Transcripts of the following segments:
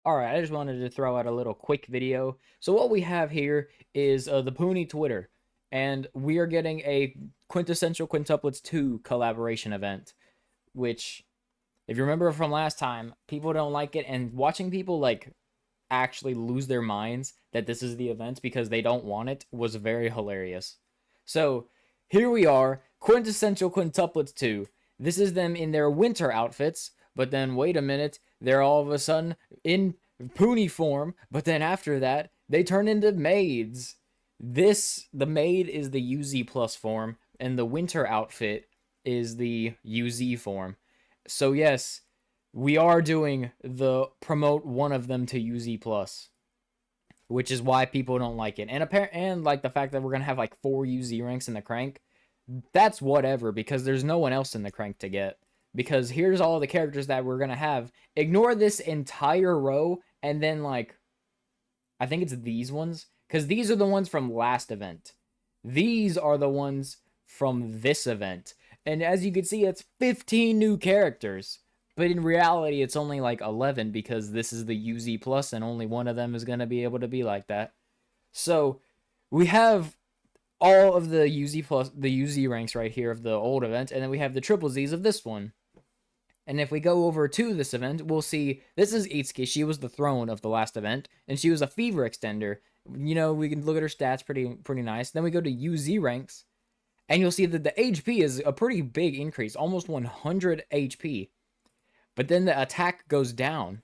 Alright, I just wanted to throw out a little quick video. So what we have here is the Puni Twitter, and we are getting a Quintessential Quintuplets 2 collaboration event, which, if you remember from last time, people don't like it, and watching people, like, actually lose their minds that this is the event because they don't want it was very hilarious. So, here we are, Quintessential Quintuplets 2. This is them in their winter outfits, but then wait a minute, they're all of a sudden in Puni form, but then after that, they turn into maids. The maid is the UZ plus form, and the winter outfit is the UZ form. So yes, we are doing the promote one of them to UZ plus, which is why people don't like it. And like the fact that we're gonna have like 4 UZ ranks in the crank, that's whatever because there's no one else in the crank to get. Because here's all the characters that we're gonna have. Ignore this entire row and then like I think it's these ones because these are the ones from last event. These are the ones from this event. And as you can see, it's 15 new characters. But in reality, it's only like 11 because this is the UZ plus and only one of them is going to be able to be like that. So we have all of the UZ plus, the UZ ranks right here of the old event, and then we have the triple Zs of this one. And if we go over to this event, we'll see this is Itsuki. She was the throne of the last event, and she was a fever extender. You know, we can look at her stats, pretty nice. Then we go to UZ ranks, and you'll see that the HP is a pretty big increase, almost 100 HP. But then the attack goes down.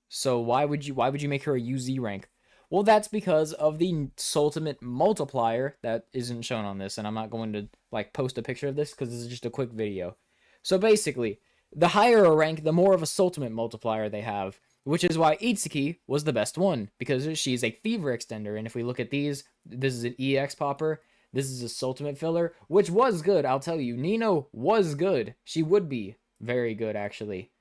So why would you make her a UZ rank? Well, that's because of the Soultimate multiplier that isn't shown on this, and I'm not going to like post a picture of this because this is just a quick video. So basically, the higher a rank, the more of a Soultimate multiplier they have, which is why Itsuki was the best one, because she's a fever extender, and if we look at these, this is an EX popper, this is a Soultimate filler, which was good, I'll tell you. Nino was good. She would be very good, actually.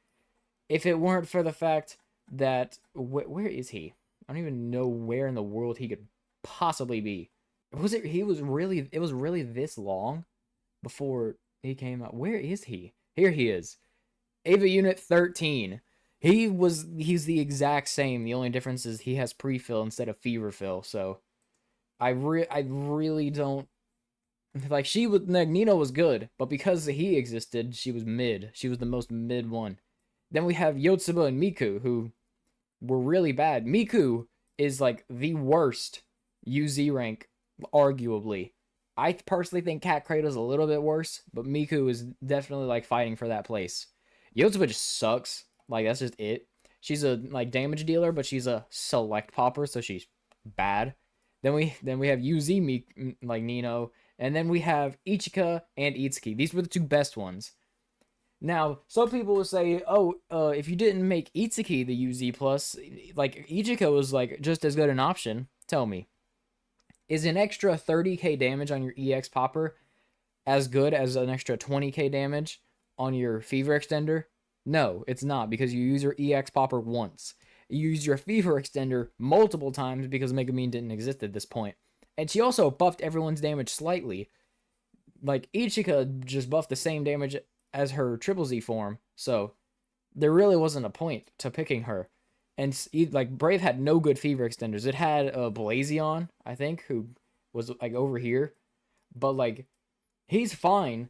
If it weren't for the fact that... where is he? I don't even know where in the world he could possibly be. It was really this long before he came out. Where is he? Here he is. Ava Unit 13. He's the exact same. The only difference is he has pre-fill instead of fever fill. So I really don't like Nino was good, but because he existed, she was mid. She was the most mid one. Then we have Yotsuba and Miku, who were really bad. Miku is like the worst UZ rank, arguably. I personally think Cat Kratos a little bit worse, but Miku is definitely like fighting for that place. Yotsuba just sucks. Like that's just it. She's a like damage dealer, but she's a select popper, so she's bad. Then we have UZ like Nino, and then we have Ichika and Itsuki. These were the two best ones. Now, some people will say, "Oh, if you didn't make Itsuki the UZ plus, like Ichika was like just as good an option." Tell me, is an extra 30k damage on your EX popper as good as an extra 20k damage on your fever extender? No, it's not, because you use your EX popper once. You use your fever extender multiple times because Megumin didn't exist at this point. And she also buffed everyone's damage slightly. Like Ichika just buffed the same damage as her triple Z form, so there really wasn't a point to picking her. And like Brave had no good fever extenders. It had a Blazion, I think, who was like over here, but like he's fine.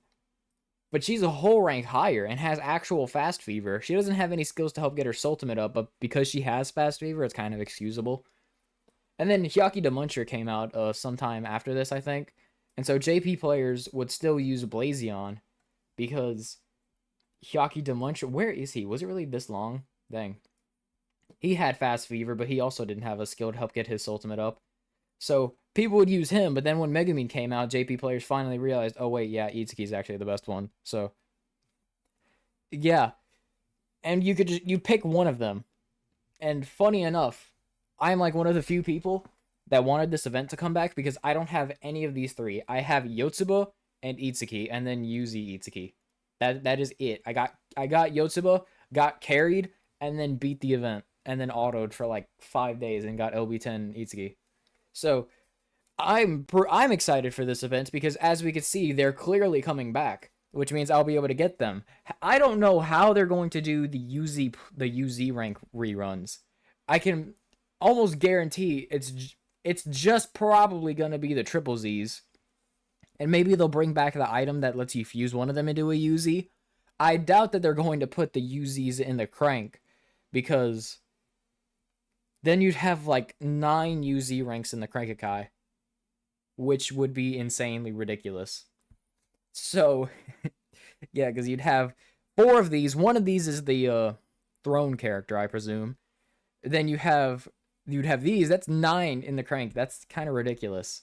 But she's a whole rank higher and has actual fast fever. She doesn't have any skills to help get her Soultimate up, but because she has fast fever, it's kind of excusable. And then Hyaki the Muncher came out sometime after this, I think. And so JP players would still use Blazion because Hyaki the Muncher, where is he? Was it really this long? Dang. He had fast fever, but he also didn't have a skill to help get his Soultimate up. So people would use him, but then when Megumin came out, JP players finally realized, oh wait, yeah, Itsuki's actually the best one. So yeah, and you pick one of them. And funny enough, I'm like one of the few people that wanted this event to come back because I don't have any of these three. I have Yotsuba and Itsuki, and then Yuzi Itsuki. That is it. I got Yotsuba, got carried, and then beat the event, and then autoed for like 5 days and got LB10 Itsuki. So I'm excited for this event because as we can see, they're clearly coming back, which means I'll be able to get them. I don't know how they're going to do the UZ rank reruns. I can almost guarantee it's just probably gonna be the triple Z's, and maybe they'll bring back the item that lets you fuse one of them into a UZ. I doubt that they're going to put the UZs in the crank, because then you'd have like 9 UZ ranks in the Crankakai, which would be insanely ridiculous. So, yeah, because you'd have 4 of these. One of these is the throne character, I presume. Then you'd have these. That's 9 in the crank. That's kind of ridiculous.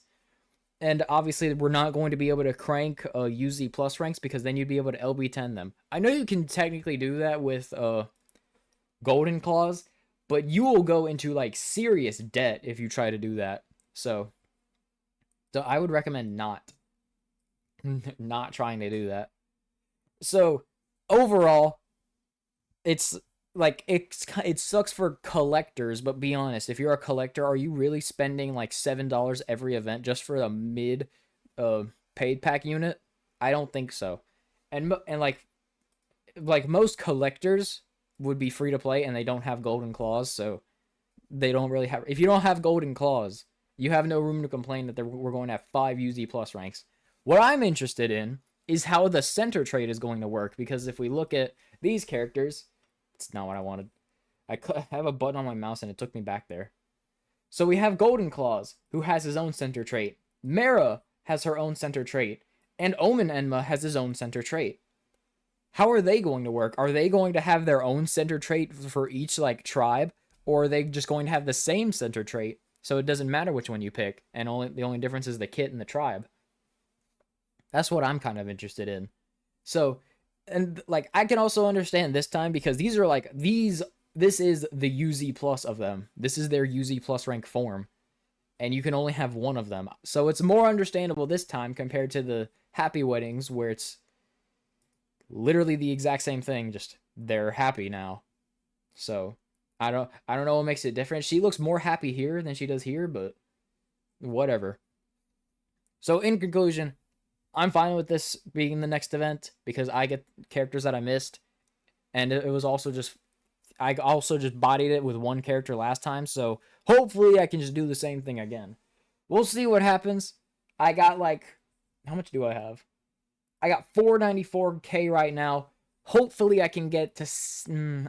And obviously, we're not going to be able to crank UZ plus ranks, because then you'd be able to LB10 them. I know you can technically do that with Golden Claws, but you will go into like serious debt if you try to do that. So I would recommend not trying to do that. So overall, it's like it sucks for collectors, but be honest, if you're a collector, are you really spending like $7 every event just for a mid paid pack unit? I don't think so. And like most collectors would be free to play, and they don't have golden claws, so they don't really have. If you don't have golden claws, you have no room to complain that we're going to have 5 UZ plus ranks. What I'm interested in is how the center trade is going to work, because if we look at these characters, it's not what I wanted. I have a button on my mouse and it took me back there. So we have Golden Claws, who has his own center trait. Mara has her own center trait, and Omen Enma has his own center trait. How are they going to work? Are they going to have their own center trait for each like tribe, or are they just going to have the same center trait, so it doesn't matter which one you pick, and the only difference is the kit and the tribe? That's what I'm kind of interested in. So, and like I can also understand this time, because these are like this is the UZ plus of them. This is their UZ plus rank form, and you can only have one of them. So it's more understandable this time compared to the Happy Weddings, where it's literally the exact same thing, just they're happy now. So I don't know what makes it different. She looks more happy here than she does here, but whatever. So in conclusion, I'm fine with this being the next event, because I get characters that I missed, and it was also just I also just bodied it with one character last time, so hopefully I can just do the same thing again. We'll see what happens. I got like, how much do I have? I got 494k right now. Hopefully I can get to,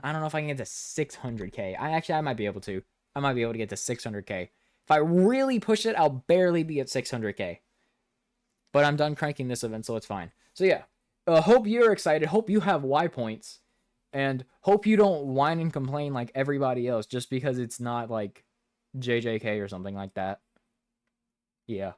I don't know if I can get to 600k. I might be able to. I might be able to get to 600k. If I really push it, I'll barely be at 600k. But I'm done cranking this event, so it's fine. So yeah, hope you're excited. Hope you have Y points. And hope you don't whine and complain like everybody else just because it's not like JJK or something like that. Yeah.